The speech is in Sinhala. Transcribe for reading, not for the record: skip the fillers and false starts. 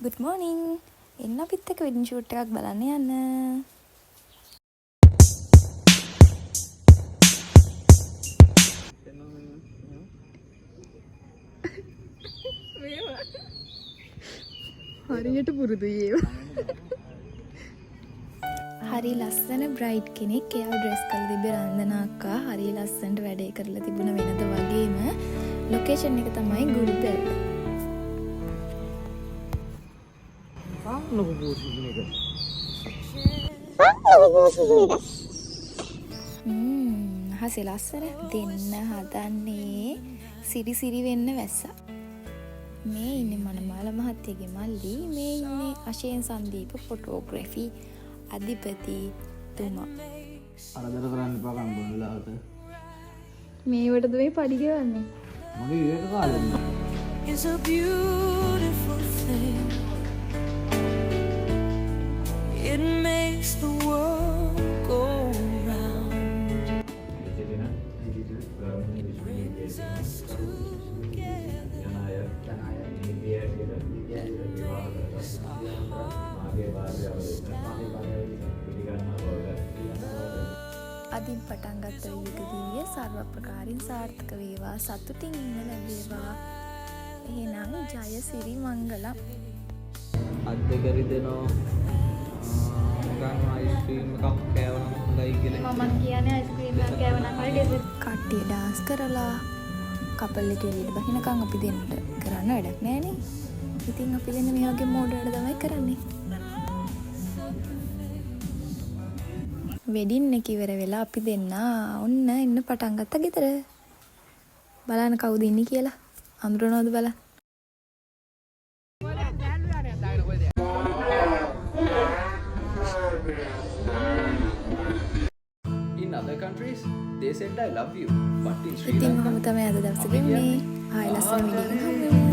Good morning. එන්න අපිත් එක්ක වෙඩින් ෂූට් එකක් බලන්න යන්න. හරියට පුරුදුයි ඒවා. හරි ලස්සන බ්‍රයිට් කෙනෙක් එයාව ඩ්‍රෙස් කරලා තිබ්බේ රන්දනා අක්කා. හරි ලස්සනට වැඩේ කරලා තිබුණ වෙනද වගේම ලොකේෂන් එක තමයි ගුරුපැල්ල. හසේ ලස්සන දෙන්න හදන්නේ සිරි වෙන්න වැස්සා. මේ ඉන්නේ මනමාල මහත්තයගේ මල්ලි. මේ ඉන්නේ අශේන් සංදීප ෆොටෝග්‍රැෆි අධිපතිතුමා. අරදර කරන්න එපා කම්බුල්ලාට. මේවටද මේ පඩි ගෙවන්නේ? මගේ විවේක කාලෙන්න. It's a beautiful thing. It makes the world go round. Brings us together. අදින් පටන් ගත්ත යුගදීය සර්ව ප්‍රකාරින් සාර්ථක වේවා, සතුටින් ඉන්න ලැබේවා. එහෙනම් ජය සිරි මංගලම්. අද්දකරි දෙනවා. මොකක්ම අයිස්ක්‍රීම් එකක් කෑවනම් හොඳයි කියලා. මම කියන්නේ අයිස්ක්‍රීම් එකක් කෑවනම් හරි ඩෙසර්ට්. කට්ටිය ඩාන්ස් කරලා කපල් එක එළියට බහිනකම් අපි දෙන්නට කරන්න වැඩක් නෑනේ. ඉතින් අපි දෙන්න මේ වගේ මෝඩ් වැඩ තමයි කරන්නේ. වෙඩින් එක ඉවර වෙලා අපි දෙන්න ඔන්න එන්න පටන් ගත්තා ගෙදර. බලන්න කවුද ඉන්නේ කියලා. අඳුරනවද බලන්න. In other countries, they said I love you, but in Sri ඉතින් Lanka, කොහොම තමයි අද දවසේ ගෙන්නේ. ආයෙ ලස්සන වීඩියෝ එකක් හම්බ වෙමු.